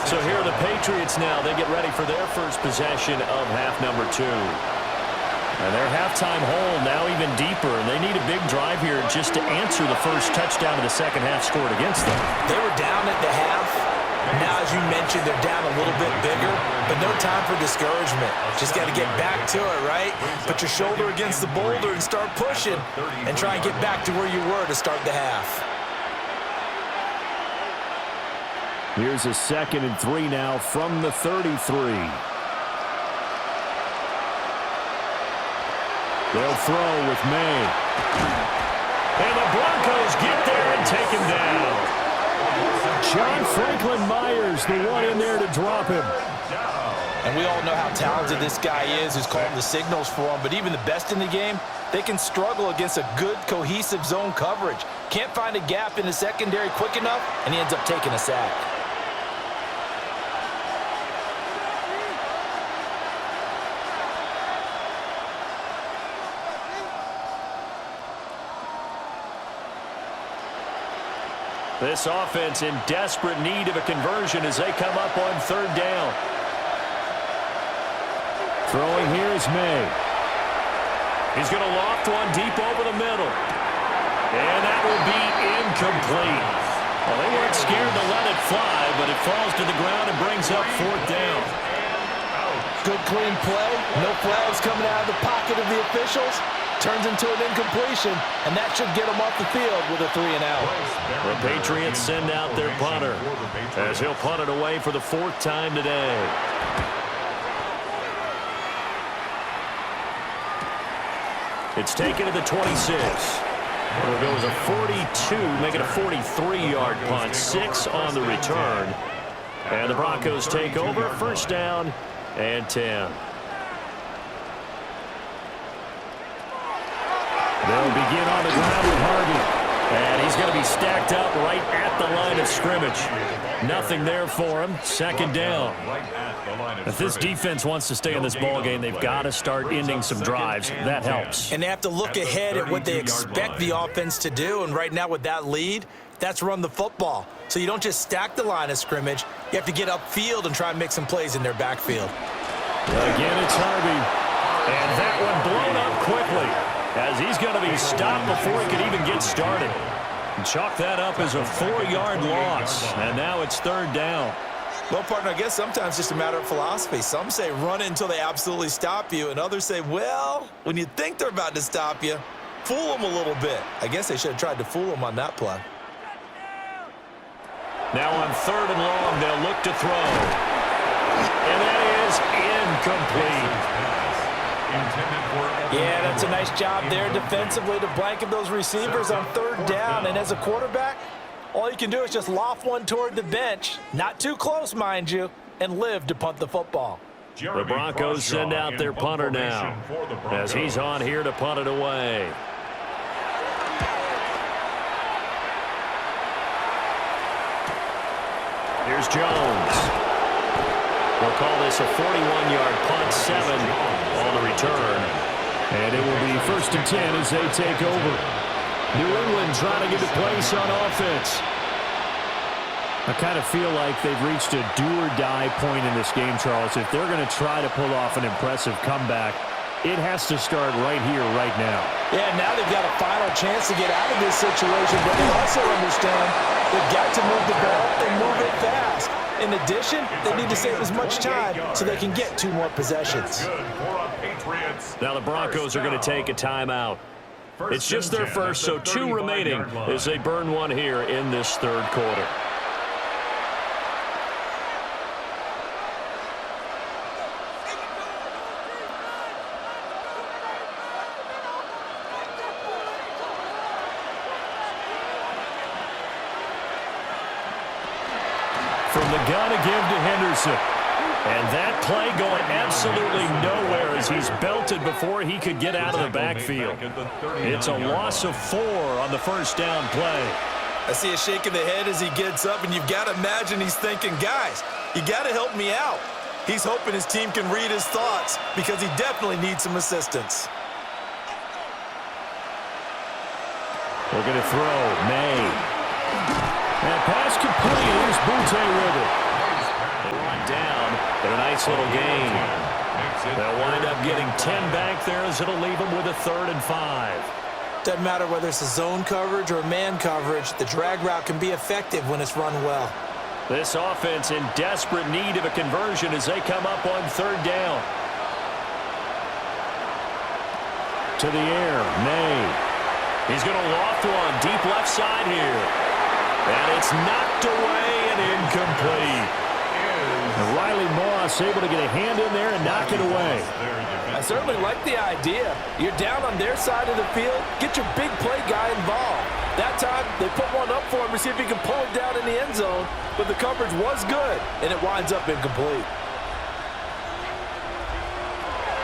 So here are the Patriots now. They get ready for their first possession of half number 2. And their halftime hole now even deeper. And they need a big drive here just to answer the first touchdown of the second half scored against them. They were down at the half. Now, as you mentioned, they're down a little bit bigger, but no time for discouragement. Just got to get back to it, right? Put your shoulder against the boulder and start pushing and try and get back to where you were to start the half. Here's a 2nd and 3 now from the 33. They'll throw with May. And the Broncos get there and take him down. John Franklin Myers, the one in there to drop him. And we all know how talented this guy is who's calling the signals for him. But even the best in the game, they can struggle against a good, cohesive zone coverage. Can't find a gap in the secondary quick enough, and he ends up taking a sack. This offense in desperate need of a conversion as they come up on third down. Throwing here is May. He's going to loft one deep over the middle. And that will be incomplete. Well, they weren't scared to let it fly, but it falls to the ground and brings up fourth down. Good, clean play. No flags coming out of the pocket of the officials. Turns into an incompletion, and that should get them off the field with a 3-and-out. The Patriots send out their punter as he'll punt it away for the fourth time today. It's taken to the 26. It'll go as a 42, make it a 43-yard punt. 6 on the return. And the Broncos take over. First down and 10. They'll begin on the ground with Harvey. And he's going to be stacked up right at the line of scrimmage. Nothing there for him. Second down. If this defense wants to stay in this ballgame, they've got to start ending some drives. That helps. And they have to look ahead at what they expect the offense to do. And right now with that lead, that's run the football. So you don't just stack the line of scrimmage. You have to get upfield and try and make some plays in their backfield. Again, it's Harvey. And that one blown up quickly, as he's going to be stopped before he can even get started. And chalk that up as a 4-yard loss. And now it's third down. Well, partner, I guess sometimes it's just a matter of philosophy. Some say run it until they absolutely stop you, and others say, well, when you think they're about to stop you, fool them a little bit. I guess they should have tried to fool them on that play. Now on third and long, they'll look to throw. And that is incomplete. Yeah, that's a nice job there defensively to blanket those receivers on third down. And as a quarterback, all you can do is just loft one toward the bench, not too close, mind you, and live to punt the football. The Broncos send out their punter now, as he's on here to punt it away. Here's Jones. We'll call this a 41-yard punt, 7 on the return. And it will be first and 10 as they take over. New England trying to get the place on offense. I kind of feel like they've reached a do-or-die point in this game, Charles. If they're going to try to pull off an impressive comeback, it has to start right here, right now. Yeah, now they've got a final chance to get out of this situation, but they also understand they've got to move the ball and move it fast. In addition, they need to save as much time so they can get 2 more possessions. Now the Broncos are going to take a timeout. It's just their first, so 2 remaining as they burn one here in this third quarter. From the gun to give to Henderson. And that play going absolutely nowhere as he's belted before he could get out of the backfield. It's a loss of 4 on the first down play. I see a shake of the head as he gets up, and you've got to imagine he's thinking, guys, you got to help me out. He's hoping his team can read his thoughts because he definitely needs some assistance. We're going to throw. May. And pass complete. Here's Butte with it. They run down, but a nice little gain. They'll wind up getting 10 back there as it'll leave them with a 3rd and 5. Doesn't matter whether it's a zone coverage or man coverage, the drag route can be effective when it's run well. This offense in desperate need of a conversion as they come up on 3rd down. To the air, May. He's going to loft one deep left side here. And it's knocked away and incomplete. And Riley Moss Moss able to get a hand in there and knock it away. I certainly like the idea. You're down on their side of the field. Get your big play guy involved. That time, they put one up for him to see if he can pull it down in the end zone. But the coverage was good, and it winds up incomplete.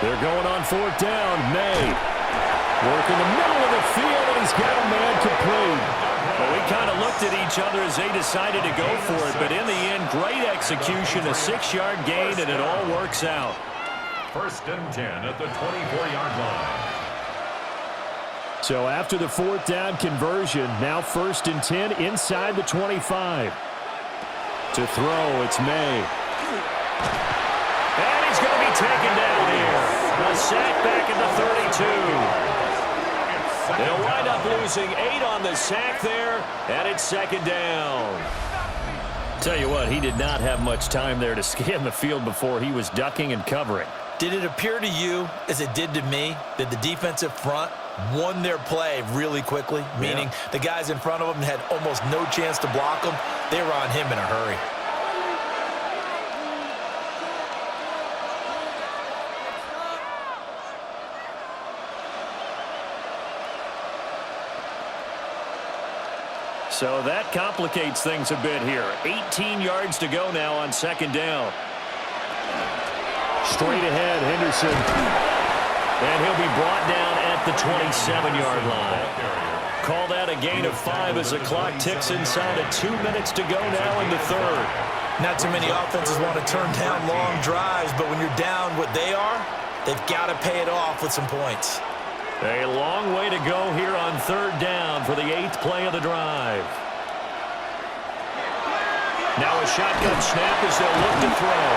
They're going on fourth down. May work in the middle of the field, and he's got a man complete. Well, we kind of looked at each other as they decided to go for it, but in the end, great execution, a 6-yard gain, and it all works out. 1st and 10 at the 24-yard line. So after the fourth down conversion, now 1st and 10 inside the 25. To throw, it's May. And he's going to be taken down here. A sack back at the 32. They'll wind up losing 8 on the sack there, and it's 2nd down. Tell you what, he did not have much time there to scan the field before he was ducking and covering. Did it appear to you, as it did to me, that the defensive front won their play really quickly? Meaning the guys in front of them had almost no chance to block them. They were on him in a hurry. So that complicates things a bit here. 18 yards to go now on 2nd down. Straight ahead, Henderson. And he'll be brought down at the 27-yard line. Call that a gain of 5 as the clock ticks inside of 2 minutes to go now in the 3rd. Not too many offenses want to turn down long drives, but when you're down what they are, they've got to pay it off with some points. A long way to go here on 3rd down for the 8th play of the drive. Now a shotgun snap as they'll look to throw.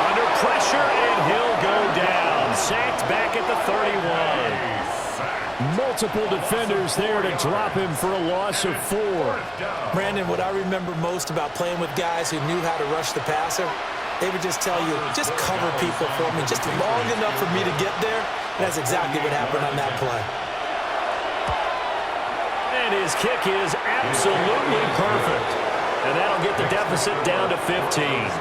Under pressure, and he'll go down. Sacked back at the 31. Multiple defenders there to drop him for a loss of 4. Brandon, what I remember most about playing with guys who knew how to rush the passer, they would just tell you, just cover people for me, just long enough for me to get there. And that's exactly what happened on that play. And his kick is absolutely perfect. And that'll get the deficit down to 15.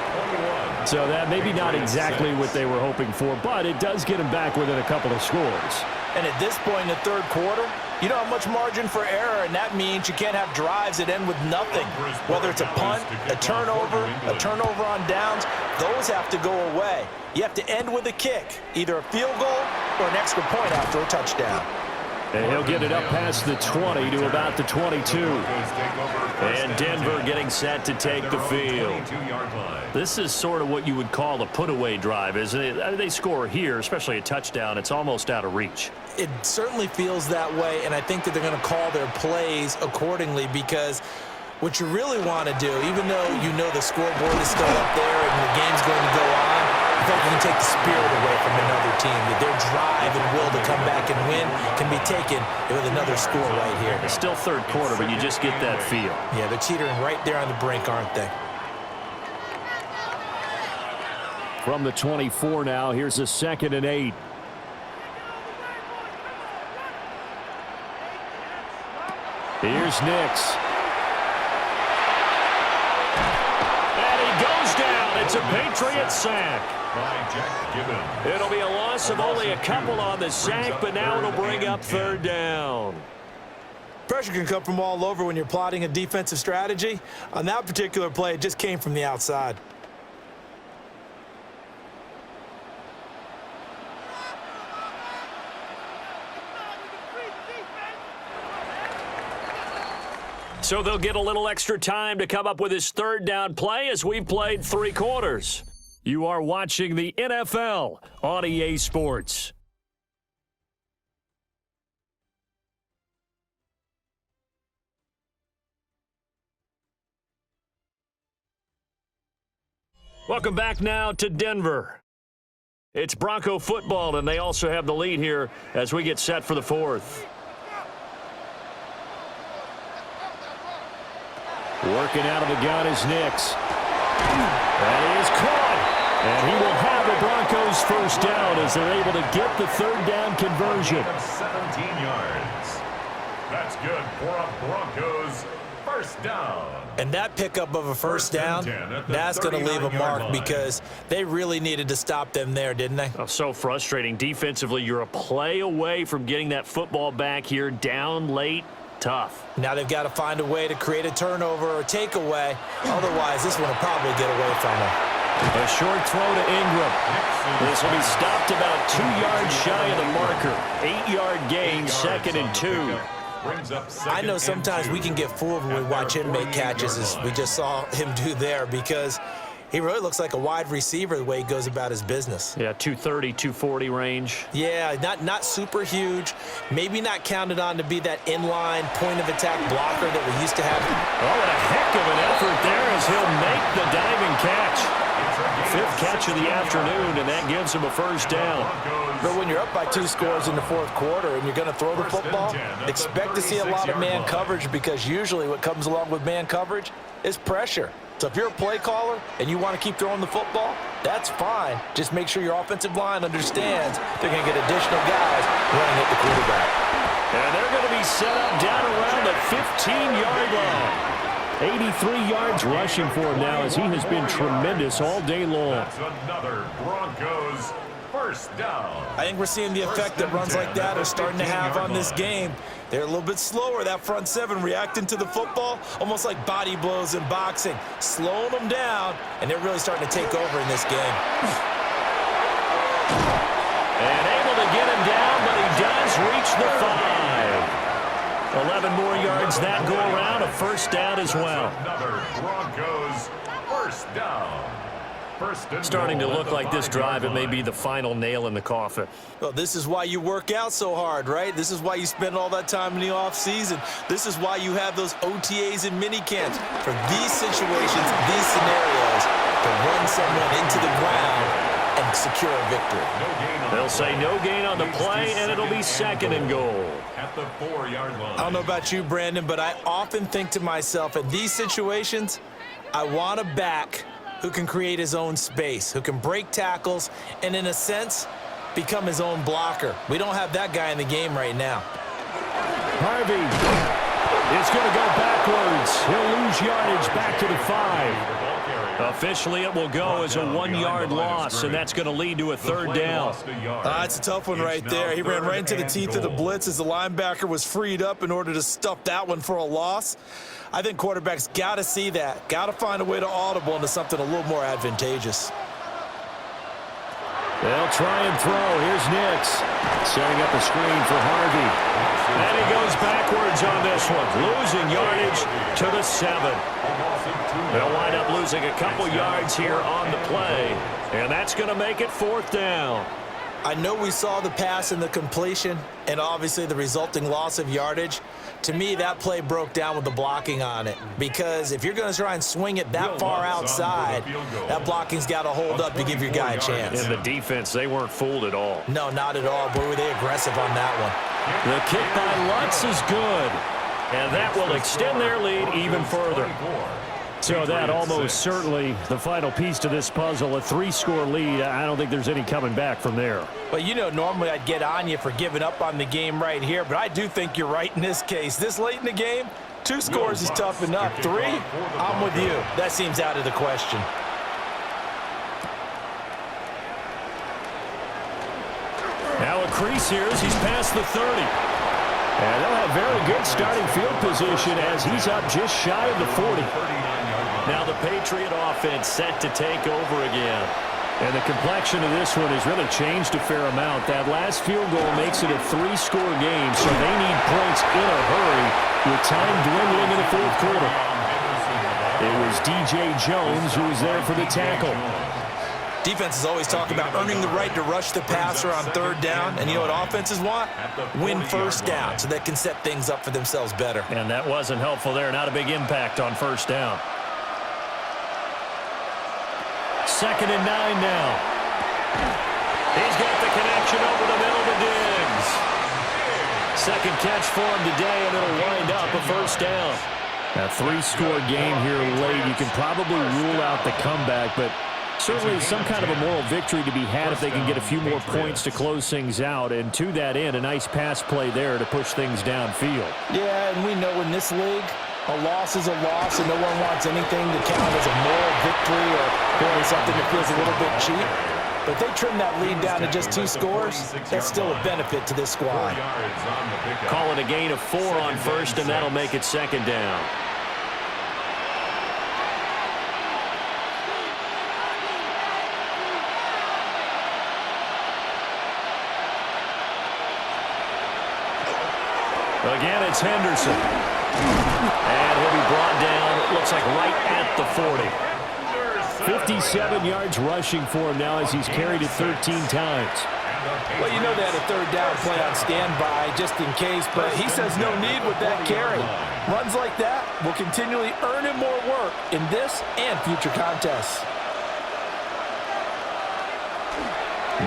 So that maybe not exactly what they were hoping for, but it does get them back within a couple of scores. And at this point in the 3rd quarter, you don't have much margin for error, and that means you can't have drives that end with nothing. Whether it's a punt, a turnover on downs, those have to go away. You have to end with a kick, either a field goal or an extra point after a touchdown. And he'll get it up past the 20 to about the 22. And Denver getting set to take the field. This is sort of what you would call a put-away drive, isn't it? I mean, they score here, especially a touchdown. It's almost out of reach. It certainly feels that way, and I think that they're going to call their plays accordingly because what you really want to do, even though you know the scoreboard is still up there and the game's going to go on, I think you can take the spirit away from another team. That their drive and will to come back and win can be taken with another score right here. It's still 3rd quarter, but you just get that feel. Yeah, they're teetering right there on the brink, aren't they? From the 24 now, here's a 2nd and 8. Here's Nix. And he goes down. It's a Patriot sack. It'll be a loss of only a couple on the sack, but now it'll bring up 3rd down. Pressure can come from all over when you're plotting a defensive strategy. On that particular play, it just came from the outside. So they'll get a little extra time to come up with his 3rd down play as we've played 3 quarters. You are watching the NFL on EA Sports. Welcome back now to Denver. It's Bronco football, and they also have the lead here as we get set for the 4th. Working out of the gun is Nix. That is caught. And he will have the Broncos 1st down as they're able to get the 3rd down conversion. 17 yards. That's good for a Broncos first down. And that pickup of a first down, that's going to leave a mark because they really needed to stop them there, didn't they? Oh, so frustrating. Defensively, you're a play away from getting that football back here, down late. Tough. Now they've got to find a way to create a turnover or takeaway. Otherwise, this one will probably get away from them. A short throw to Ingram. This will be stopped about 2 yards shy of the marker. 8-yard gain, 2nd and 2. I know sometimes we can get fooled when we watch him make catches, as we just saw him do there, because he really looks like a wide receiver the way he goes about his business. Yeah, 230, 240 range. Yeah, not super huge. Maybe not counted on to be that inline point-of-attack blocker that we used to have. Oh, what a heck of an effort there as he'll make the diving catch. 5th catch of the afternoon, and that gives him a first down. But when you're up by 2 scores in the 4th quarter and you're going to throw the football, expect to see a lot of man coverage, because usually what comes along with man coverage is pressure. So if you're a play caller and you want to keep throwing the football, that's fine. Just make sure your offensive line understands they're going to get additional guys running at the quarterback. And they're going to be set up down around the 15-yard line. 83 yards rushing for him now, as he has been tremendous all day long. That's another Broncos first down. I think we're seeing the effect that runs like that are starting to have on this game. They're a little bit slower, that front 7, reacting to the football, almost like body blows in boxing, slowing them down, and they're really starting to take over in this game. And able to get him down, but he does reach the 5. 11 more yards that go around, a first down as well. Another Broncos first down. Starting to look like this drive, it may be the final nail in the coffin. Well, this is why you work out so hard, right? This is why you spend all that time in the offseason. This is why you have those OTAs and mini camps. For these situations, these scenarios, to run someone into the ground and secure a victory. They'll say no gain on the play, and it'll be 2nd and goal. At the 4-yard line. I don't know about you, Brandon, but I often think to myself, in these situations, I want a back who can create his own space, who can break tackles, and in a sense, become his own blocker. We don't have that guy in the game right now. Harvey is going to go backwards. He'll lose yardage back to the 5. Officially, it will go as a 1-yard loss, and that's going to lead to a 3rd down. That's a tough one right there. He ran right into the teeth of the blitz as the linebacker was freed up in order to stuff that one for a loss. I think quarterbacks got to see that, got to find a way to audible into something a little more advantageous. They'll try and throw. Here's Nix setting up a screen for Harvey. And he goes backwards on this one, losing yardage to the 7. They'll wind up losing a couple yards here on the play, and that's going to make it 4th down. I know we saw the pass and the completion and obviously the resulting loss of yardage. To me, that play broke down with the blocking on it, because if you're going to try and swing it that far outside, that blocking's got to hold up to give your guy a chance. In the defense, they weren't fooled at all. No, not at all. Boy, were they aggressive on that one. The kick by Lutz is good, and that will extend their lead even further. So that almost certainly the final piece to this puzzle, a 3-score lead. I don't think there's any coming back from there. Well, you know, normally I'd get on you for giving up on the game right here, but I do think you're right in this case. This late in the game, 2 scores is tough enough. 3, I'm with you. That seems out of the question. Now a crease here as he's past the 30. And they'll have very good starting field position as he's up just shy of the 40. Now the Patriot offense set to take over again. And the complexion of this one has really changed a fair amount. That last field goal makes it a 3-score game, so they need points in a hurry with time dwindling in the 4th quarter. It was DJ Jones who was there for the tackle. Defenses always talk about earning the right to rush the passer on 3rd down, and you know what offenses want? Win 1st down so they can set things up for themselves better. And that wasn't helpful there. Not a big impact on 1st down. 2nd and 9 now. He's got the connection over the middle to Diggs. 2nd catch for him today, and it'll wind up a 1st down. A 3-score game here late. You can probably rule out the comeback, but certainly some kind of a moral victory to be had if they can get a few more points to close things out. And to that end, a nice pass play there to push things downfield. Yeah, and we know in this league, A loss is a loss, and no one wants anything to count as a moral victory or really something that feels a little bit cheap. But if they trim that lead down to just 2 scores, that's still a benefit to this squad. Call it a gain of 4 on first, and that'll make it 2nd down. Again, it's Henderson. And he'll be brought down, looks like right at the 40. 57 yards rushing for him now as he's carried it 13 times. Well, you know they had a 3rd down play on standby just in case, but he says no need with that carry. Runs like that will continually earn him more work in this and future contests.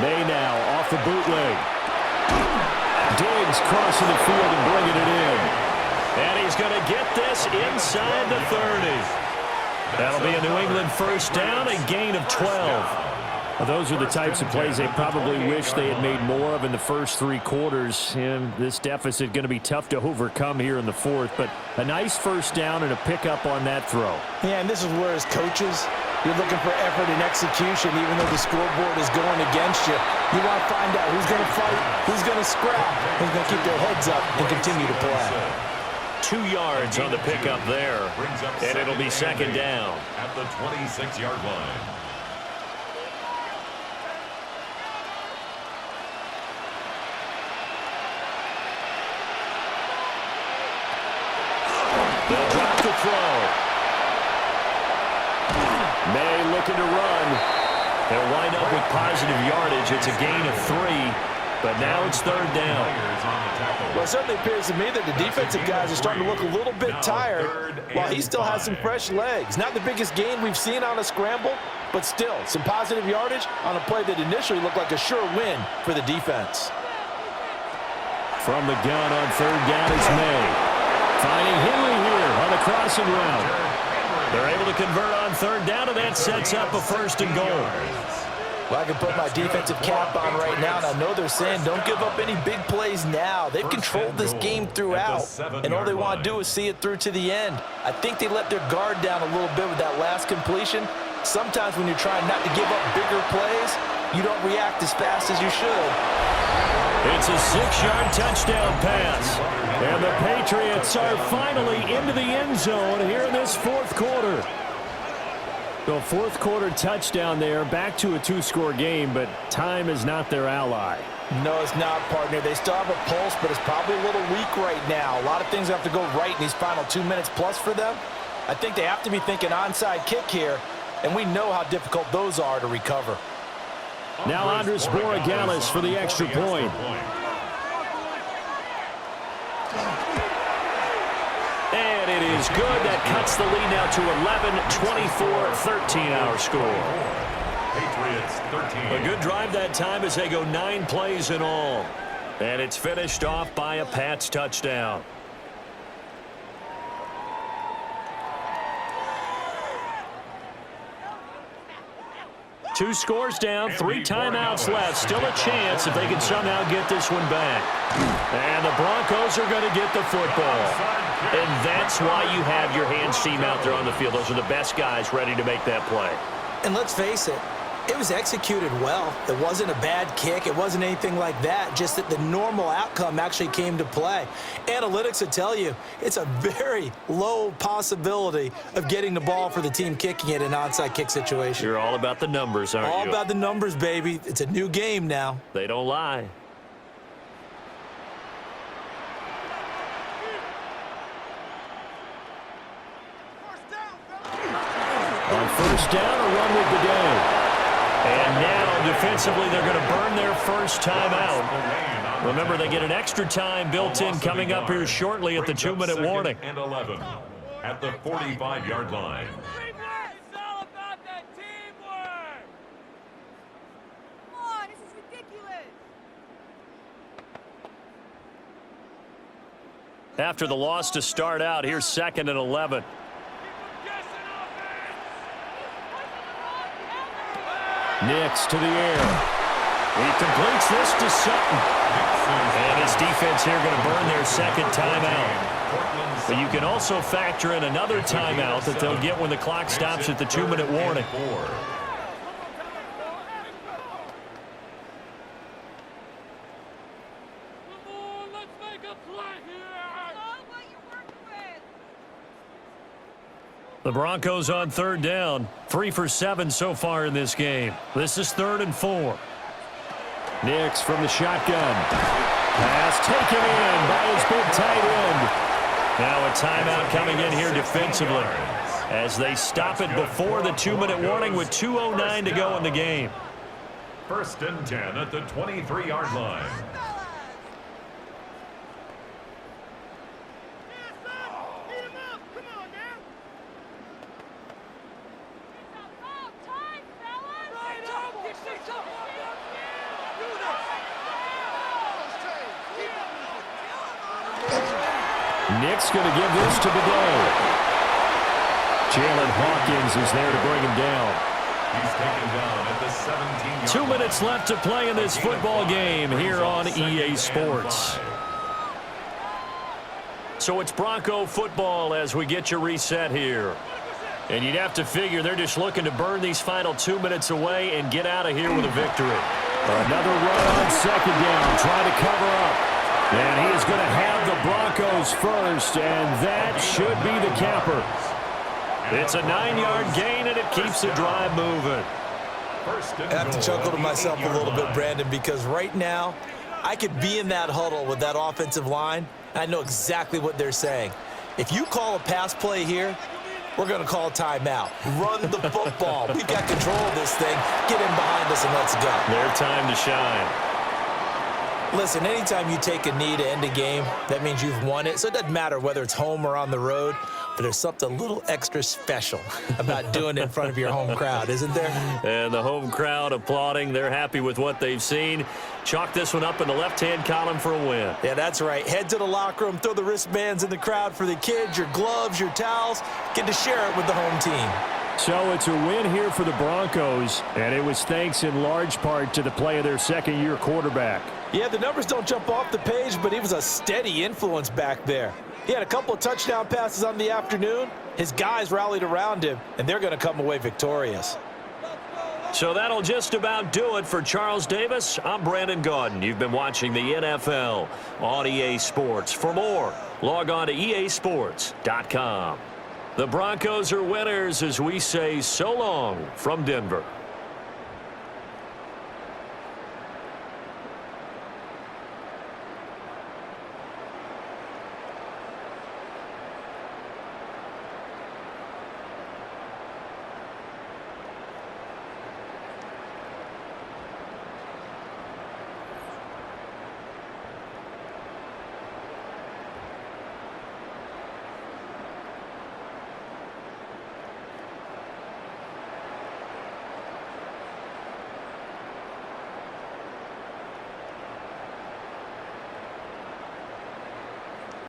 May now off the bootleg. Diggs crossing the field and bringing it in. And he's going to get this inside the 30. That'll be a New England 1st down and gain of 12. Well, those are the types of plays they probably wish they had made more of in the first 3 quarters. And this deficit going to be tough to overcome here in the 4th. But a nice 1st down and a pickup on that throw. Yeah, and this is where as coaches, you're looking for effort and execution even though the scoreboard is going against you. You want to find out who's going to fight, who's going to scrap, who's going to keep their heads up and continue to play. 2 yards on the pickup there, and it'll be 2nd down. At the 26-yard line. They'll drop the throw. May looking to run. They'll wind up with positive yardage. It's a gain of 3, but now it's 3rd down. Well, it certainly appears to me that the defensive guys are starting to look a little bit tired while he still has some fresh legs. Not the biggest gain we've seen on a scramble, but still some positive yardage on a play that initially looked like a sure win for the defense. From the gun on 3rd down is May. Finding Henry here on the crossing route. They're able to convert on 3rd down, and that sets up a 1st and goal. Well, I can put my defensive cap on right now, and I know they're saying don't give up any big plays now. They've controlled this game throughout, and all they want to do is see it through to the end. I think they let their guard down a little bit with that last completion. Sometimes when you're trying not to give up bigger plays, you don't react as fast as you should. It's a 6-yard touchdown pass. And the Patriots are finally into the end zone here in this 4th quarter. The 4th quarter touchdown there, back to a 2-score game, but time is not their ally. No, it's not, partner. They still have a pulse, but it's probably a little weak right now. A lot of things have to go right in these final 2 minutes plus for them. I think they have to be thinking onside kick here, and we know how difficult those are to recover. Now Andres Borregales for the extra point. And it is good. That cuts the lead now to 11, 24, 13 our score. Patriots 13. A good drive that time as they go 9 plays in all. And it's finished off by a Pats touchdown. Two scores down, 3 timeouts left. Still a chance if they can somehow get this one back. And the Broncos are going to get the football. And that's why you have your hands team out there on the field. Those are the best guys ready to make that play. And let's face it, it was executed well. It wasn't a bad kick. It wasn't anything like that. Just that the normal outcome actually came to play. Analytics will tell you it's a very low possibility of getting the ball for the team kicking it in an onside kick situation. You're all about the numbers, aren't you? All about the numbers, baby. It's a new game now. They don't lie. On 1st down, a run with the day. And now, defensively, they're going to burn their first time out. Remember, they get an extra time built in coming up here shortly at the 2-minute warning. And 11 at the 45-yard line. It's all about that teamwork. Come on, this is ridiculous. After the loss to start out, here's 2nd and 11. Nix to the air. He completes this to Sutton. And this defense here going to burn their second timeout. But you can also factor in another timeout that they'll get when the clock stops at the 2-minute warning. The Broncos on third down. 3 for 7 so far in this game. This is 3rd and 4. Nix from the shotgun. Pass taken in by his big tight end. Now a timeout coming in here defensively as they stop it before the 2-minute warning with 2:09 to go in the game. 1st and 10 at the 23-yard line. Nick's going to give this to Bedell. Jalen Hawkins is there to bring him down. He's taken down at the 17-yard 2 minutes left to play in this football game here on EA Sports. So it's Bronco football as we get you reset here. And you'd have to figure they're just looking to burn these final 2 minutes away and get out of here with a victory. Another run on second down, trying to cover up. And he is going to have the Broncos first, and that should be the capper. It's a 9-yard gain, and it keeps the drive moving. I have to chuckle to myself a little bit, Brandon, because right now I could be in that huddle with that offensive line, and I know exactly what they're saying. If you call a pass play here, we're going to call a timeout. Run the football. We've got control of this thing. Get in behind us and let's go. Their time to shine. Listen, anytime you take a knee to end a game, that means you've won it. So it doesn't matter whether it's home or on the road, but there's something a little extra special about doing it in front of your home crowd, isn't there? And the home crowd applauding. They're happy with what they've seen. Chalk this one up in the left-hand column for a win. Yeah, that's right. Head to the locker room, throw the wristbands in the crowd for the kids, your gloves, your towels. Get to share it with the home team. So it's a win here for the Broncos, and it was thanks in large part to the play of their second-year quarterback. Yeah, the numbers don't jump off the page, but he was a steady influence back there. He had a couple of touchdown passes on the afternoon. His guys rallied around him, and they're going to come away victorious. So that'll just about do it for Charles Davis. I'm Brandon Gaudin. You've been watching the NFL on EA Sports. For more, log on to easports.com. The Broncos are winners as we say so long from Denver.